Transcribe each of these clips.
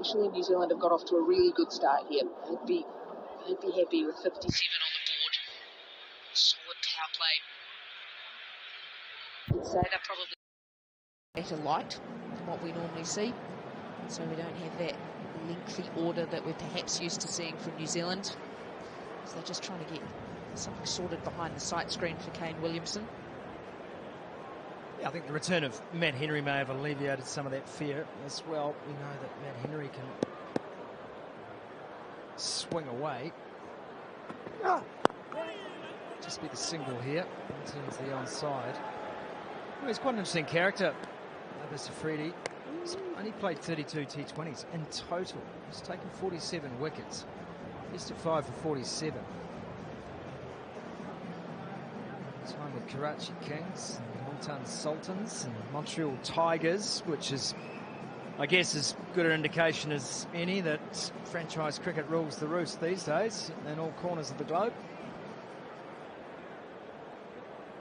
internationally, New Zealand have got off to a really good start here. I'd be happy with 57 on the board. Solid power play. I'd say they're probably better light than what we normally see, so we don't have that lengthy order that we're perhaps used to seeing from New Zealand. So they're just trying to get something sorted behind the sight screen for Kane Williamson. Yeah, I think the return of Matt Henry may have alleviated some of that fear as well. We know that Matt Henry can swing away. Just be the single here in terms of the onside. Well, he's quite an interesting character, Mr. Freddie. He's only played 32 T20s in total. He's taken 47 wickets. He's at 5 for 47. Time with Karachi Kings, Multan Sultans and Montreal Tigers, which is, I guess, as good an indication as any that franchise cricket rules the roost these days in all corners of the globe.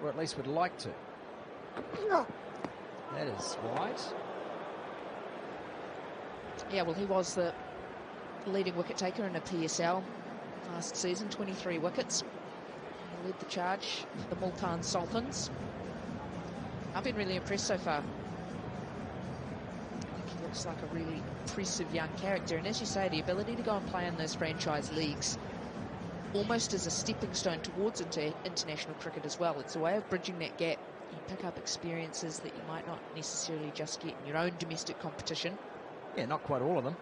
Or at least would like to. That is wide. Yeah, well, he was the leading wicket taker in a PSL last season, 23 wickets. He led the charge for the Multan Sultans. I've been really impressed so far. I think he looks like a really impressive young character, and as you say, the ability to go and play in those franchise leagues almost as a stepping stone towards international cricket as well. It's a way of bridging that gap. You pick up experiences that you might not necessarily just get in your own domestic competition. Yeah, not quite all of them.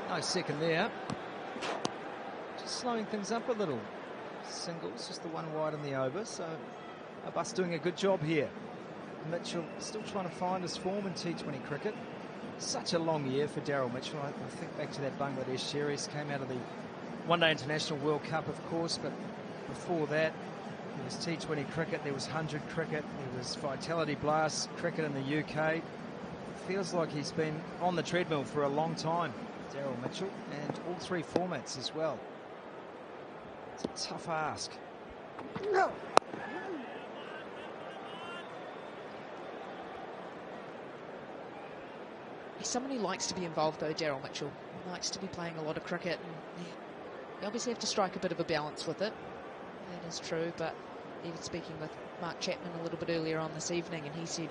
Nice second there. Just slowing things up a little. Singles, just the one wide in the over, so Abbas doing a good job here. Mitchell still trying to find his form in T20 cricket. Such a long year for Daryl Mitchell. I think back to that Bangladesh series, came out of the One-Day International World Cup, of course, but before that, there was T20 cricket, there was 100 cricket, there was Vitality Blast cricket in the UK. It feels like he's been on the treadmill for a long time, Daryl Mitchell, and all three formats as well. It's a tough ask. He's someone who likes to be involved, though, Daryl Mitchell. He likes to be playing a lot of cricket, and you obviously have to strike a bit of a balance with it. That is true, but even speaking with Mark Chapman a little bit earlier on this evening, and he said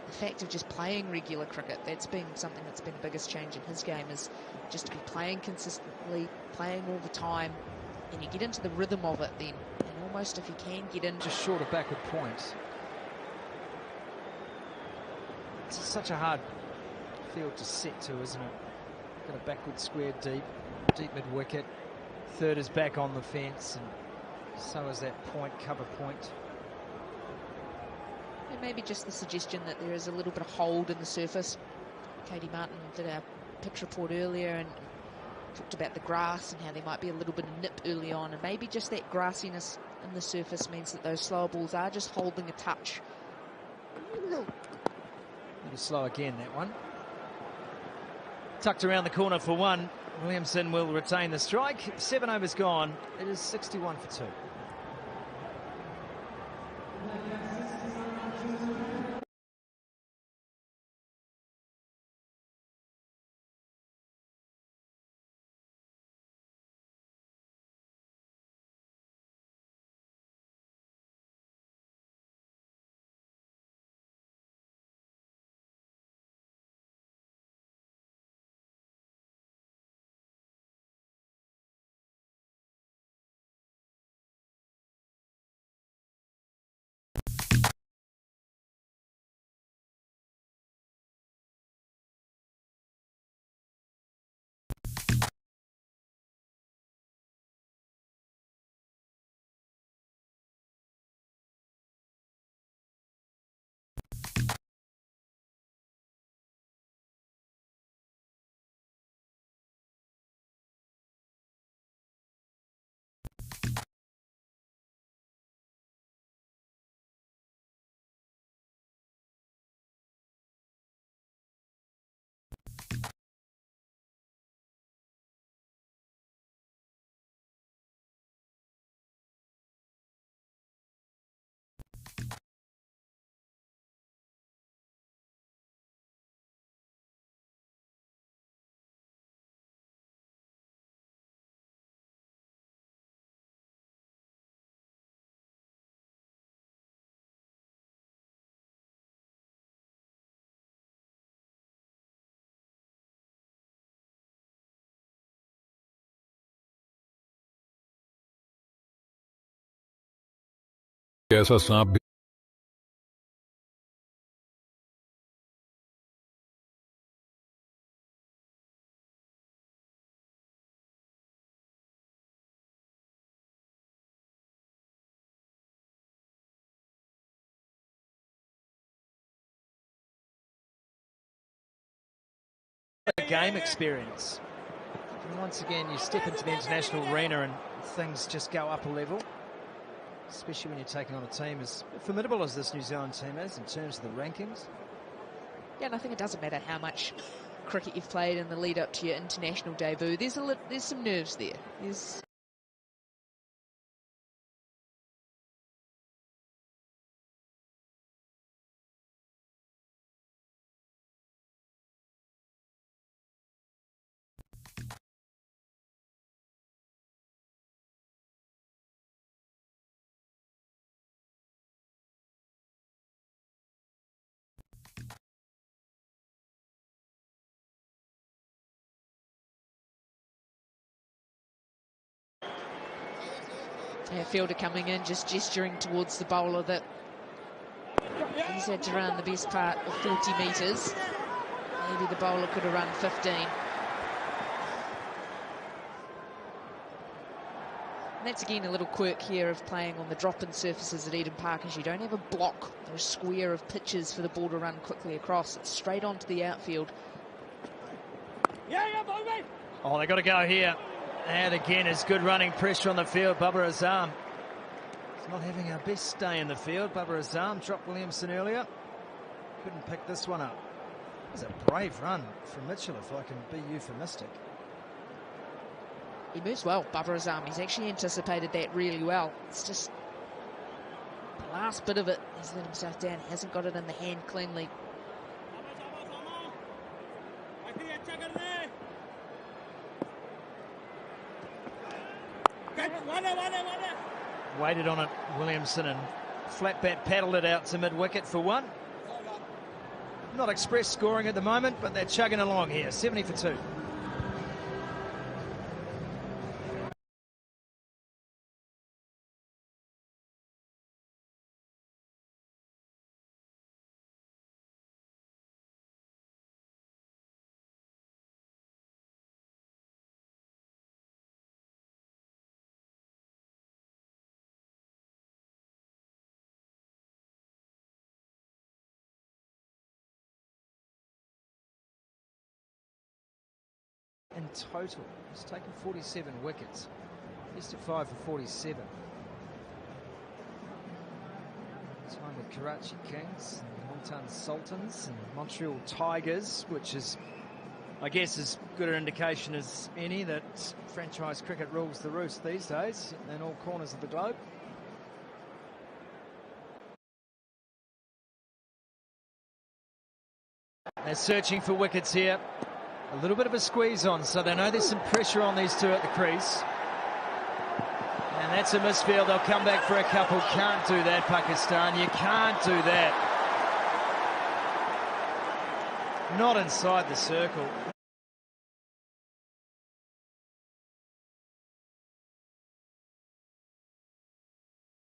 the fact of just playing regular cricket, that's been something that's been the biggest change in his game, is just to be playing consistently, playing all the time, and you get into the rhythm of it then, and almost if you can get in... Just short of backward point. It's such a hard field to set to, isn't it? Got a backward square deep mid-wicket. Third is back on the fence, and so is that point, cover point. And maybe just the suggestion that there is a little bit of hold in the surface. Katie Martin did our pitch report earlier and talked about the grass and how there might be a little bit of nip early on, and maybe just that grassiness in the surface means that those slower balls are just holding a touch. Maybe slow again, that one. Tucked around the corner for one. Williamson will retain the strike. 7 overs gone. It is 61 for 2. कैसा सांप भी game experience. And once again, you step into the international arena and things just go up a level, especially when you're taking on a team as formidable as this New Zealand team is in terms of the rankings. Yeah, and I think it doesn't matter how much cricket you've played in the lead up to your international debut. There's some nerves there. There's fielder coming in, just gesturing towards the bowler that he's had to run the best part of 40 metres. Maybe the bowler could have run 15. And that's again a little quirk here of playing on the drop-in surfaces at Eden Park, is you don't have a block, those square of pitches for the ball to run quickly across. It's straight onto the outfield. Oh, they've got to go here. And again, it's good running pressure on the field. Babar Azam is not having our best day in the field. Babar Azam dropped Williamson earlier. Couldn't pick this one up. It was a brave run from Mitchell, if I can be euphemistic. He moves well, Babar Azam. He's actually anticipated that really well. It's just the last bit of it, he's let himself down. He hasn't got it in the hand cleanly. Waited on it, Williamson, and flat bat paddled it out to mid-wicket for one. Not express scoring at the moment, but they're chugging along here. 70 for 2. In total, he's taken 47 wickets. Best of 5 for 47. Time with Karachi Kings, Multan Sultans and Montreal Tigers, which is, I guess, as good an indication as any that franchise cricket rules the roost these days in all corners of the globe. They're searching for wickets here. A little bit of a squeeze on, so they know there's some pressure on these two at the crease. And that's a misfield. They'll come back for a couple. Can't do that, Pakistan. You can't do that. Not inside the circle.